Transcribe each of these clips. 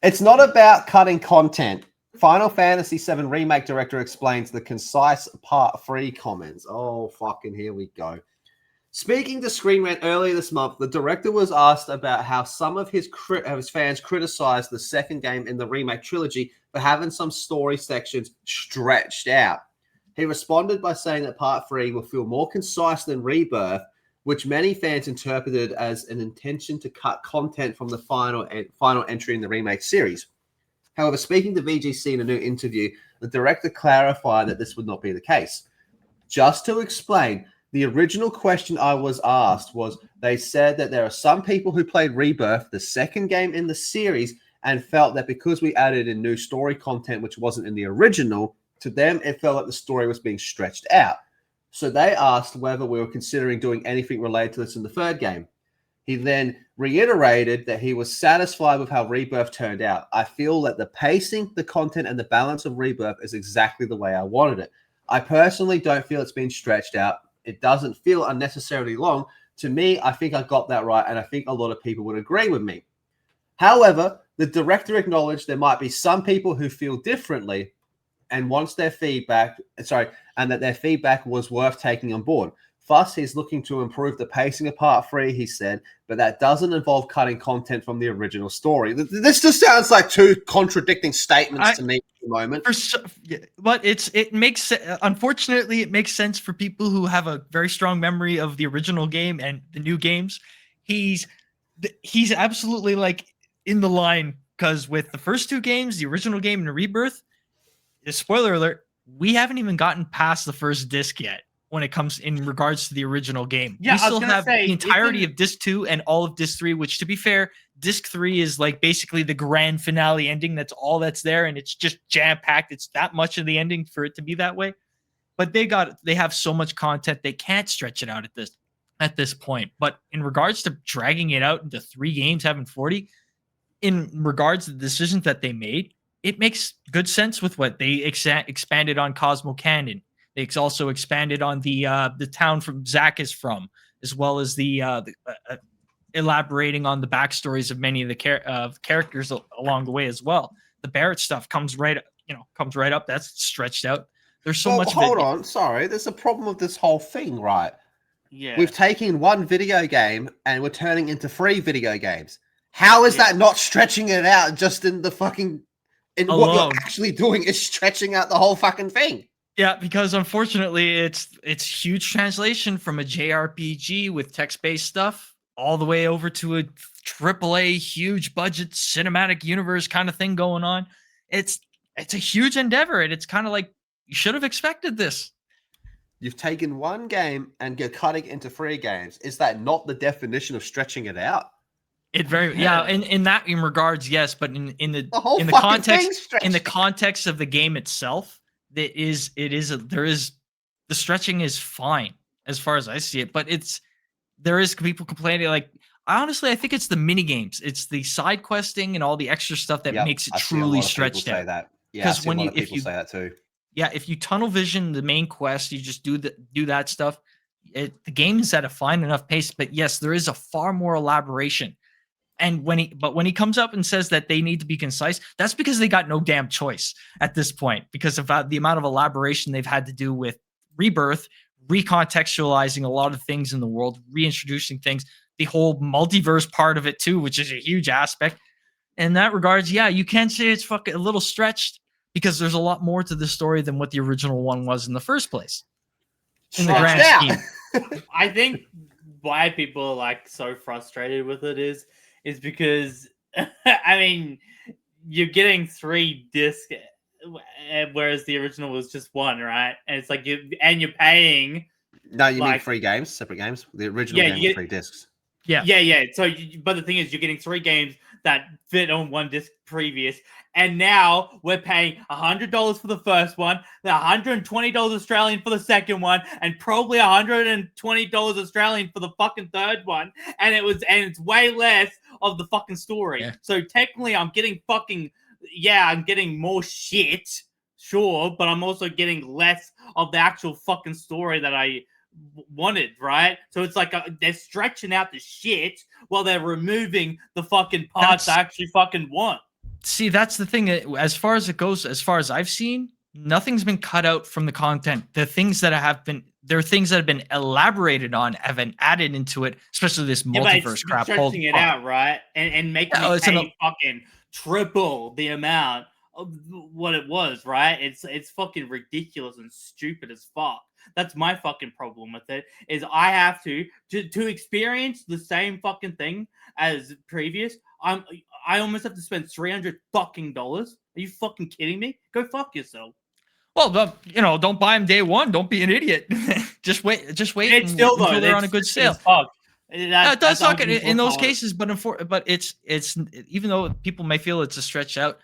It's not about cutting content. Final Fantasy VII Remake director explains the concise Part 3 comments. Oh, fucking here we go. Speaking to Screen Rant earlier this month, the director was asked about how some of his fans criticized the second game in the Remake trilogy for having some story sections stretched out. He responded by saying that Part 3 will feel more concise than Rebirth, which many fans interpreted as an intention to cut content from the final entry in the Remake series. However, speaking to VGC in a new interview, the director clarified that this would not be the case. Just to explain, the original question I was asked was, they said that there are some people who played Rebirth, the second game in the series, and felt that because we added in new story content which wasn't in the original, to them it felt like the story was being stretched out. So they asked whether we were considering doing anything related to this in the third game. He then reiterated that he was satisfied with how Rebirth turned out. I feel that the pacing, the content, and the balance of Rebirth is exactly the way I wanted it. I personally don't feel it's been stretched out. It doesn't feel unnecessarily long. To me, I think I got that right, and I think a lot of people would agree with me. However, the director acknowledged there might be some people who feel differently and wants their feedback, and that their feedback was worth taking on board. Thus, he's looking to improve the pacing of Part 3, he said, but that doesn't involve cutting content from the original story. This just sounds like two contradicting statements to me at the moment. But it makes, unfortunately, it makes sense for people who have a very strong memory of the original game and the new games. He's absolutely like in the line, because with the first two games, the original game and the Rebirth, spoiler alert, we haven't even gotten past the first disc yet. When it comes in regards to the original game, we still have the entirety of disc 2 and all of disc 3, which, to be fair, disc 3 is like basically the grand finale ending. That's all that's there, and it's just jam-packed. It's that much of the ending for it to be that way. But they have so much content, they can't stretch it out at this point. But in regards to dragging it out into 3 games, having 40, in regards to the decisions that they made, it makes good sense with what they expanded on Cosmo Canyon. They also expanded on the town from Zack is from, as well as the elaborating on the backstories of many of the characters along the way as well. The Barrett stuff comes right up. That's stretched out. There's so much. Hold on, sorry. There's a problem with this whole thing, right? Yeah. We've taken one video game and we're turning into 3 video games. How is that not stretching it out just in the fucking what you're actually doing is stretching out the whole fucking thing? Yeah, because unfortunately, it's huge translation from a JRPG with text-based stuff all the way over to a AAA huge budget cinematic universe kind of thing going on. It's a huge endeavor, and it's kind of like you should have expected this. You've taken one game and you're cutting into 3 games. Is that not the definition of stretching it out? In regards, yes, but in the context of the game itself. The stretching is fine as far as I see it, but there is people complaining. Like, I think it's the mini games, it's the side questing and all the extra stuff that makes it truly stretched out. Because if you say that too, if you tunnel vision the main quest, you just do that stuff. The game is at a fine enough pace, but yes, there is a far more elaboration. And when he comes up and says that they need to be concise, that's because they got no damn choice at this point, because of the amount of elaboration they've had to do with Rebirth, recontextualizing a lot of things in the world, reintroducing things, the whole multiverse part of it too, which is a huge aspect. In that regards, yeah, you can say it's fucking a little stretched because there's a lot more to the story than what the original one was in the first place. In the grand scheme. I think why people are like so frustrated with it is because, I mean, you're getting 3 discs, whereas the original was just 1, right? And it's like you're paying. No, you mean 3 games, separate games. The original game was 3 discs. Yeah. So, but the thing is, you're getting 3 games that fit on 1 disc previous, and now we're paying $100 for the first one, $120 Australian for the second one, and probably $120 Australian for the fucking third one, and it's way less of the fucking story. Yeah. So technically, I'm getting I'm getting more shit, sure, but I'm also getting less of the actual fucking story that I wanted, right? So it's like they're stretching out the shit while they're removing the fucking parts I actually fucking want. See, that's the thing. As far as it goes, as far as I've seen, nothing's been cut out from the content. The things that there are things that have been elaborated on, have been added into it, especially this Yeah, but multiverse it's crap. stretching it out, right? And making Yeah, it it's an- pay fucking triple the amount of what it was, right? It's fucking ridiculous and stupid as fuck. That's my fucking problem with it. Is I have to experience the same fucking thing as previous. I almost have to spend $300 fucking dollars. Are you fucking kidding me? Go fuck yourself. Well, don't buy them day one. Don't be an idiot. just wait. It's still though until they're on a it's good stupid as sale. fuck. It does suck in those $104. cases, but it's even though people may feel it's a stretch out,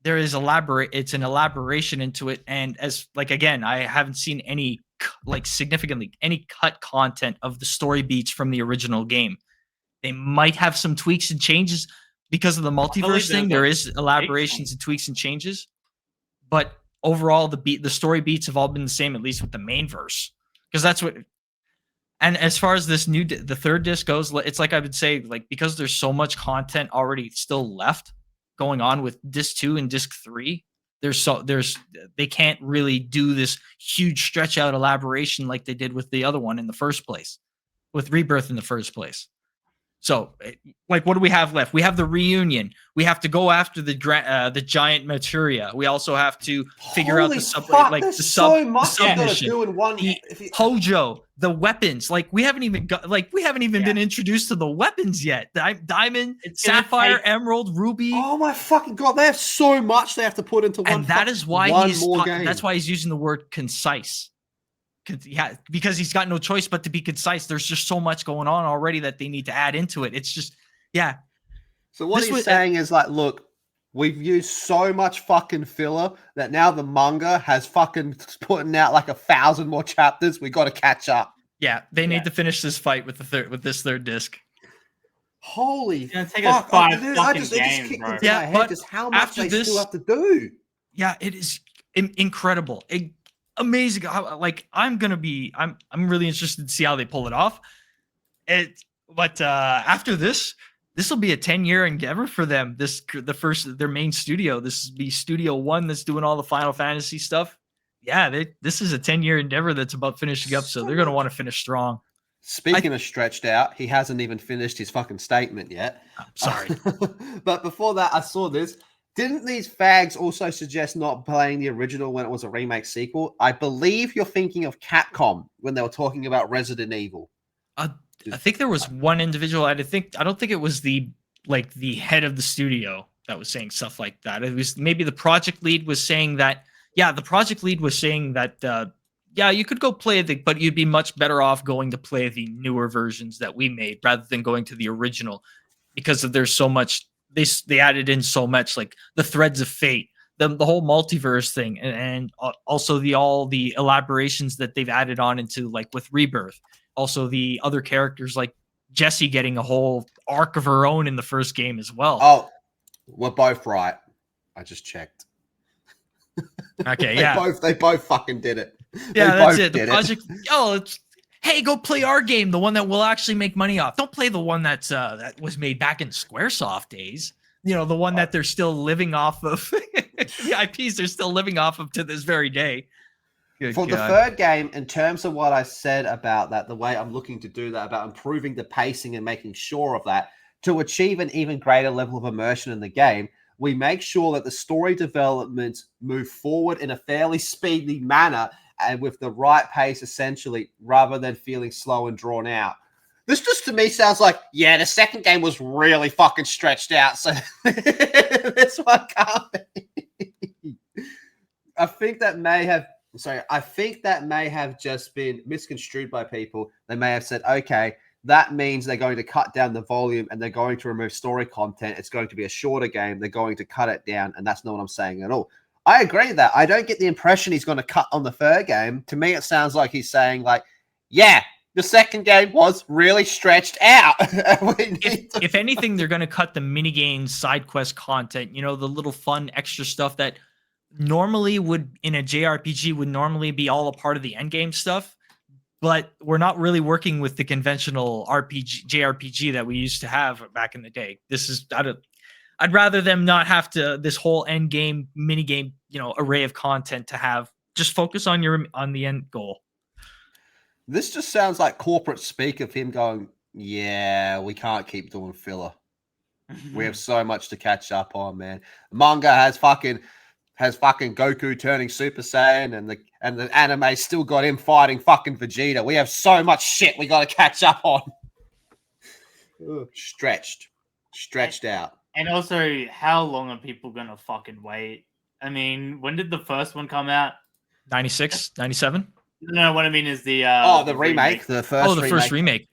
there is it's an elaboration into it. And as like again, I haven't seen any significantly any cut content of the story beats from the original game. They might have some tweaks and changes because of the multiverse thing. There is elaborations and tweaks and changes, but overall the story beats have all been the same, at least with the main verse, because that's what. And as far as this the third disc goes, it's like I would say, like, because there's so much content already still left going on with disc 2 and disc 3, they can't really do this huge stretch out elaboration like they did with the other one in the first place, with Rebirth in the first place. So, like, what do we have left? We have the reunion. We have to go after the giant materia. We also have to figure out the submission. Hojo, the weapons. Like, we haven't even been introduced to the weapons yet. Diamond, Sapphire, Emerald, Ruby. Oh my fucking god! They have so much they have to put into one. And that is why that's why he's using the word concise. Yeah, because he's got no choice but to be concise. There's just so much going on already that they need to add into it. It's just, yeah. So what he's saying is like, look, we've used so much fucking filler that now the manga has fucking putting out like 1,000 more chapters. We got to catch up. Yeah, they need to finish this fight with this third disc. Holy fuck! Just how much they still have to do. Yeah, it is incredible. Amazing. I'm really interested to see how they pull it off. But after this will be a 10-year endeavor for them. Their main studio. This will be Studio 1 that's doing all the Final Fantasy stuff. Yeah, this is a 10-year endeavor that's about finishing up, so they're going to want to finish strong. Speaking of stretched out, he hasn't even finished his fucking statement yet. I'm sorry. But before that, I saw this. Didn't these fags also suggest not playing the original when it was a remake sequel? I believe you're thinking of Capcom when they were talking about Resident Evil. I think there was one individual. I don't think it was the head of the studio that was saying stuff like that. It was maybe the project lead was saying that. Yeah, the project lead was saying that. Yeah, you could go play but you'd be much better off going to play the newer versions that we made rather than going to the original, because there's so much. They added in so much, like the threads of fate, the whole multiverse thing, and also all the elaborations that they've added on into, like, with Rebirth. Also the other characters, like Jessie getting a whole arc of her own in the first game as well. Oh, we're both right. I just checked. Okay, they both fucking did it. Yeah, that's it. The project. Hey, go play our game, the one that will actually make money off. Don't play the one that was made back in Squaresoft days. The one that they're still living off of. The IPs they're still living off of to this very day. The third game, in terms of what I said about that, the way I'm looking to do that, about improving the pacing and making sure of that, to achieve an even greater level of immersion in the game, we make sure that the story development move forward in a fairly speedy manner and with the right pace, essentially, rather than feeling slow and drawn out. This just to me sounds like, the second game was really fucking stretched out, so this one can't be. I think that may have just been misconstrued by people. They may have said, okay, that means they're going to cut down the volume and they're going to remove story content. It's going to be a shorter game. They're going to cut it down, and that's not what I'm saying at all. I agree with that. I don't get the impression he's going to cut on the third game. To me, it sounds like he's saying, like, the second game was really stretched out. If anything, they're going to cut the minigames, side quest content, the little fun extra stuff that normally would, in a JRPG, would normally be all a part of the endgame stuff. But we're not really working with the conventional JRPG that we used to have back in the day. This is I'd rather them not have to this whole end game mini game, array of content to have. Just focus on the end goal. This just sounds like corporate speak of him going, yeah, we can't keep doing filler. We have so much to catch up on, man. Manga has fucking Goku turning Super Saiyan, and the anime still got him fighting fucking Vegeta. We have so much shit we got to catch up on. Stretched out. And also, how long are people gonna fucking wait? I mean, when did the first one come out? 96, 97? No, what I mean is the remake. The first remake.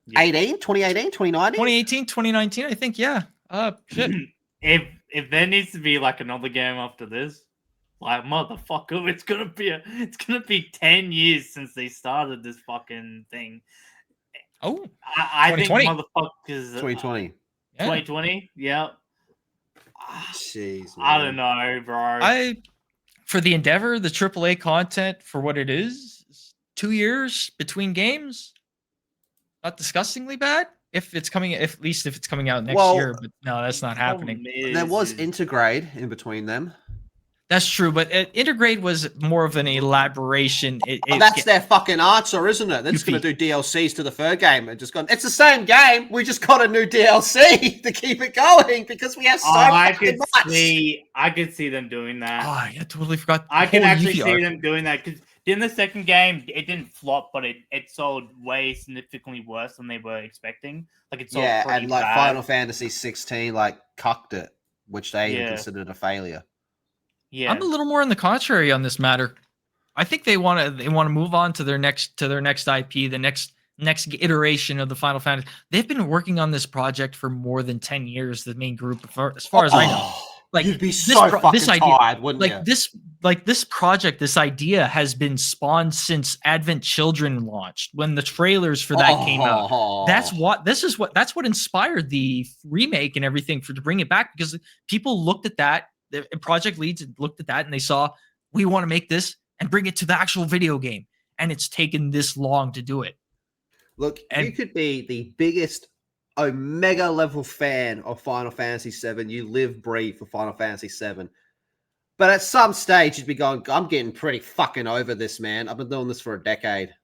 2018, 2019? 2018, 2019, I think, yeah. Shit. If there needs to be like another game after this, like motherfucker, it's gonna be 10 years since they started this fucking thing. Oh, I think motherfuckers 2020. 2020, yeah. Jeez, man. I don't know, bro. For the Endeavor, the AAA content for what it is 2 years between games, not disgustingly bad. At least if it's coming out next year, but no, that's not happening. There was Intergrade in between them. That's true, but Intergrade was more of an elaboration. That's their fucking answer, isn't it? They're just going to do DLCs to the third game and just gone. It's the same game. We just got a new DLC to keep it going because we have so much. I could see them doing that. Oh, I totally forgot. I can actually see them doing that because in the second game, it didn't flop, but it sold way significantly worse than they were expecting. Like it sold pretty and like bad. Final Fantasy 16 like cucked it, which they considered a failure. Yeah, I'm a little more on the contrary on this matter. I think they want to move on to their next IP, the next iteration of the Final Fantasy. They've been working on this project for more than 10 years. The main group, as far as I know, like you'd be so fucking tired, wouldn't you? This project, this idea has been spawned since Advent Children launched. When the trailers for that came out, that's what inspired the remake and everything to bring it back because people looked at that. The project leads looked at that and they saw we want to make this and bring it to the actual video game, and it's taken this long to do it. Look, you could be the biggest Omega level fan of Final Fantasy VII. You live, breathe for Final Fantasy VII. But at some stage, you'd be going, I'm getting pretty fucking over this, man. I've been doing this for a decade.